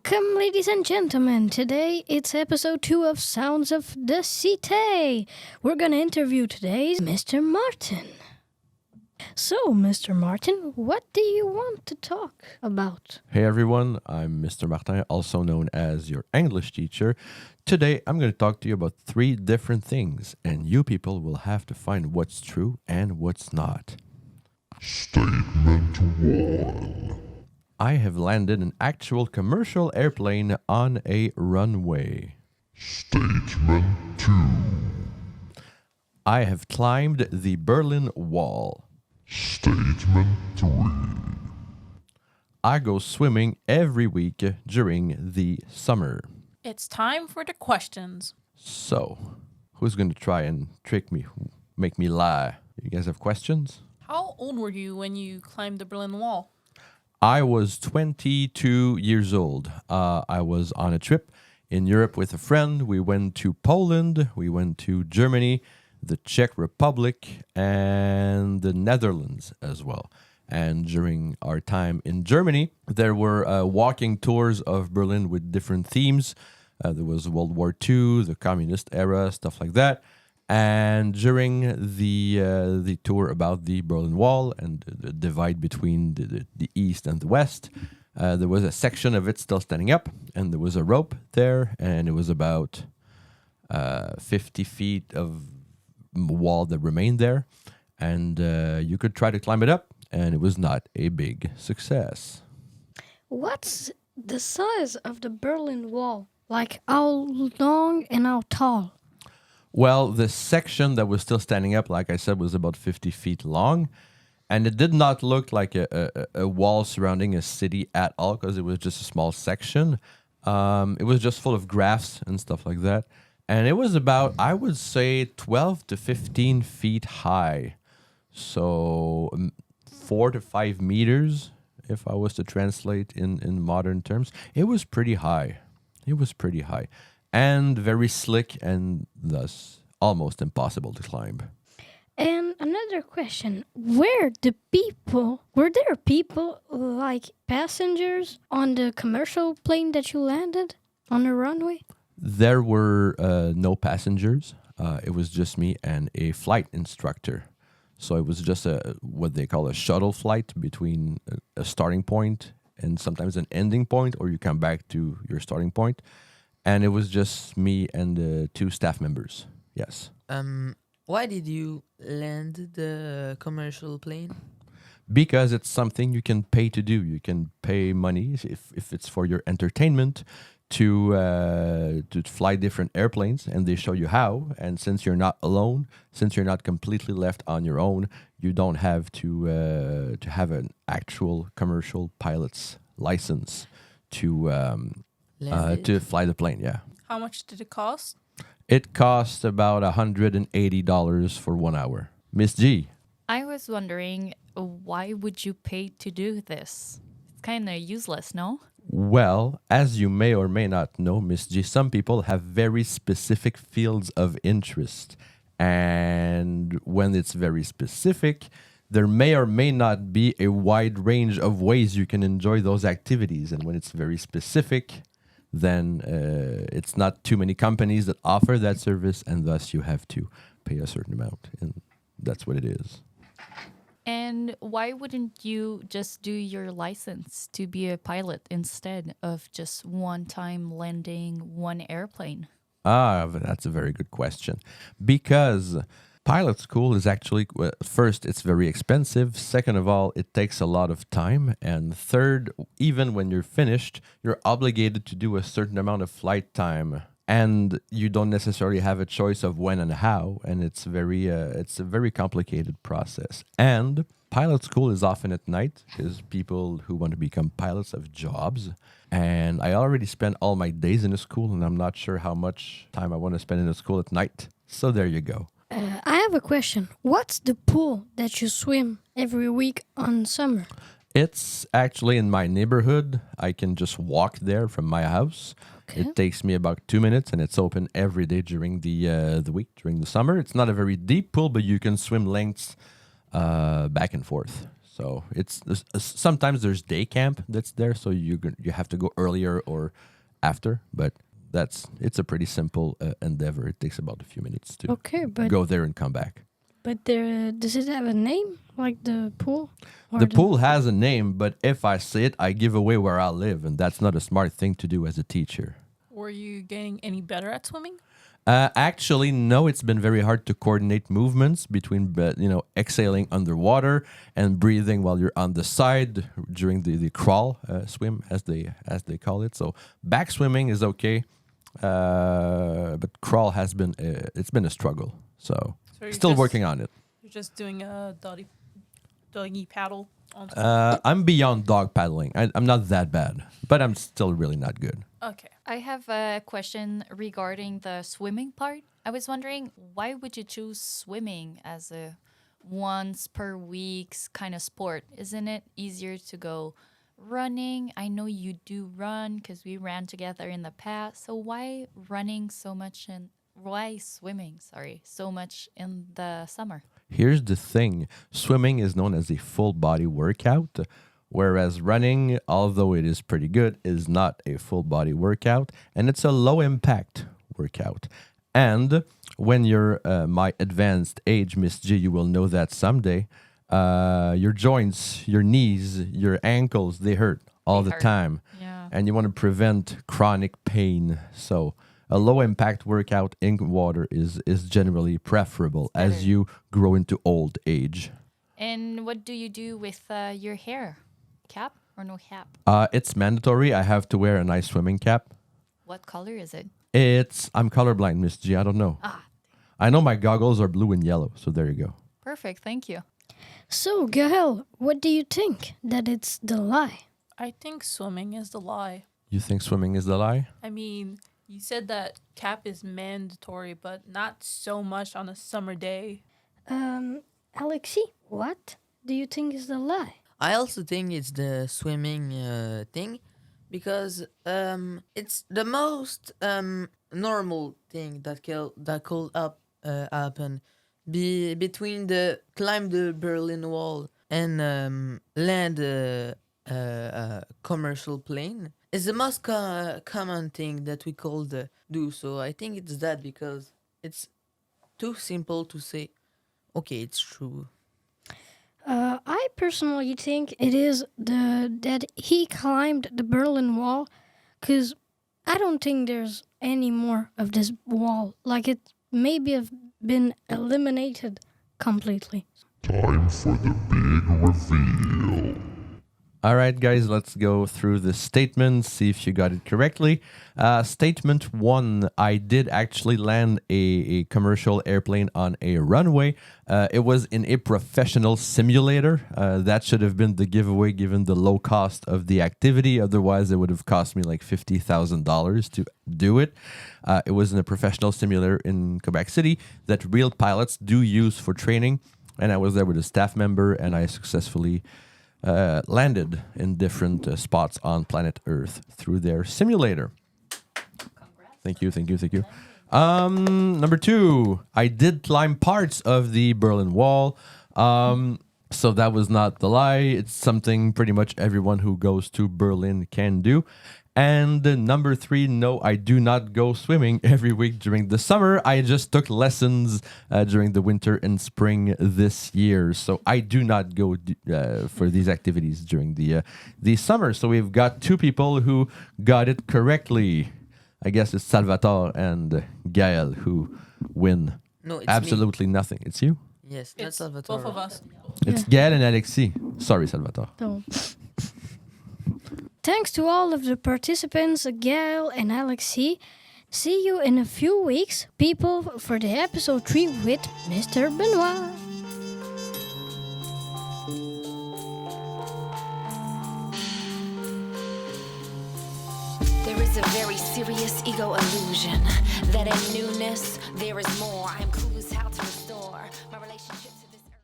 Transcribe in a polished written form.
Welcome, ladies and gentlemen. Today it's episode 2 of Sounds of the Cité. We're going to interview today Mr. Martin. So, Mr. Martin, what do you want to talk about? Hey everyone, I'm Mr. Martin, also known as your English teacher. Today I'm going to talk to you about 3 different things, and you people will have to find what's true and what's not. Statement 1. I have landed an actual commercial airplane on a runway. Statement 2. I have climbed the Berlin Wall. Statement 3. I go swimming every week during the summer. It's time for the questions. So, who's going to try and trick me, make me lie? You guys have questions? How old were you when you climbed the Berlin Wall? I was 22 years old. I was on a trip in Europe with a friend. We went to Poland, we went to Germany, the Czech Republic, and the Netherlands as well. And during our time in Germany, there were walking tours of Berlin with different themes. There was World War II, the communist era, stuff like that. And during the tour about the Berlin Wall and the divide between the East and the West, there was a section of it still standing up, and there was a rope there, and it was about 50 feet of wall that remained there, and you could try to climb it up, and it was not a big success. What's the size of the Berlin Wall? Like how long and how tall? Well, the section that was still standing up, like I said, was about 50 feet long. And it did not look like a wall surrounding a city at all, because it was just a small section. It was just full of grass and stuff like that. And it was about, I would say, 12 to 15 feet high. So 4 to 5 meters, if I was to translate in modern terms. It was pretty high. It was pretty high. And very slick and thus almost impossible to climb. And another question, were there people like passengers on the commercial plane that you landed on the runway? There were no passengers. It was just me and a flight instructor. So it was just what they call a shuttle flight between a starting point and sometimes an ending point, or you come back to your starting point. And it was just me and 2 staff members. Yes. Why did you land the commercial plane? Because it's something you can pay to do. You can pay money if it's for your entertainment to fly different airplanes, and they show you how. And since you're not alone, since you're not completely left on your own, you don't have to have an actual commercial pilot's license to fly the plane. Yeah. How much did it cost? It cost about $180 for 1 hour. Miss G. I was wondering, why would you pay to do this? It's kind of useless, no? Well, as you may or may not know, Miss G, some people have very specific fields of interest. And when it's very specific, there may or may not be a wide range of ways you can enjoy those activities. And when it's very specific, then it's not too many companies that offer that service, and thus you have to pay a certain amount. And that's what it is. And why wouldn't you just do your license to be a pilot instead of just one-time landing one airplane? That's a very good question. Because pilot school is actually, first, it's very expensive. Second of all, it takes a lot of time. And third, even when you're finished, you're obligated to do a certain amount of flight time. And you don't necessarily have a choice of when and how. And it's a very complicated process. And pilot school is often at night, because people who want to become pilots have jobs. And I already spent all my days in a school, and I'm not sure how much time I want to spend in a school at night. So there you go. I have a question. What's the pool that you swim every week on summer? It's actually in my neighborhood. I can just walk there from my house. Okay. It takes me about 2 minutes, and it's open every day during the week, during the summer. It's not a very deep pool, but you can swim lengths back and forth. So sometimes there's day camp that's there, so you have to go earlier or after, but it's a pretty simple endeavor. It takes about a few minutes to go there and come back. But does it have a name, like the pool? Or The pool has a name, but if I say it, I give away where I live, and that's not a smart thing to do as a teacher. Were you getting any better at swimming? Actually, no. It's been very hard to coordinate movements between, exhaling underwater and breathing while you're on the side during the crawl swim, as they call it. So back swimming is okay, but crawl has been it's been a struggle. So you're still just- working on it. You're just doing a doggy paddle on I'm beyond dog paddling. I'm not that bad, but I'm still really not good. Okay. I have a question regarding the swimming part. I was wondering, why would you choose swimming as a once per week kind of sport? Isn't it easier to go running? I know you do run because we ran together in the past. So why running so much and why swimming, so much in the summer? Here's the thing. Swimming is known as a full body workout, whereas running, although it is pretty good, is not a full body workout, and it's a low impact workout. And when you're my advanced age, Miss G, you will know that someday, your joints, your knees, your ankles, they hurt all the time. Yeah. And you want to prevent chronic pain. So a low impact workout in water is generally preferable as you grow into old age. And what do you do with your hair? Cap or no cap? It's mandatory. I have to wear a nice swimming cap. What color is it? I'm colorblind, Miss G. I don't know. I know my goggles are blue and yellow, so there you go. Perfect, thank you. So, Gael, what do you think? That it's the lie? I think swimming is the lie. You think swimming is the lie? I mean, you said that cap is mandatory, but not so much on a summer day. Alexi, what do you think is the lie? I also think it's the swimming thing because it's the most normal thing that could happen between the climb the Berlin Wall and land a commercial plane. It's the most common thing that we could do. So I think it's that because it's too simple to say, okay, it's true. I personally think it is that he climbed the Berlin Wall, because I don't think there's any more of this wall. Like, it maybe have been eliminated completely. Time for the big reveal. All right, guys, let's go through the statements, see if you got it correctly. Statement 1, I did actually land a commercial airplane on a runway. It was in a professional simulator. That should have been the giveaway given the low cost of the activity. Otherwise, it would have cost me like $50,000 to do it. It was in a professional simulator in Quebec City that real pilots do use for training. And I was there with a staff member, and I successfully landed in different spots on planet Earth through their simulator. Thank you. Number 2, I did climb parts of the Berlin Wall. So that was not the lie. It's something pretty much everyone who goes to Berlin can do. And number 3, no, I do not go swimming every week during the summer. I just took lessons during the winter and spring this year. So I do not go for these activities during the summer. So we've got 2 people who got it correctly. I guess it's Salvatore and Gael who win No, it's absolutely nothing. It's you? me. Yes, not It's Salvatore. both of us. It's Gael and Alexis. Sorry, Salvatore. So, thanks to all of the participants, Gael and Alexi. See you in a few weeks, people, for the episode 3 with Mr. Benoit. There is a very serious ego illusion that in newness there is more. I am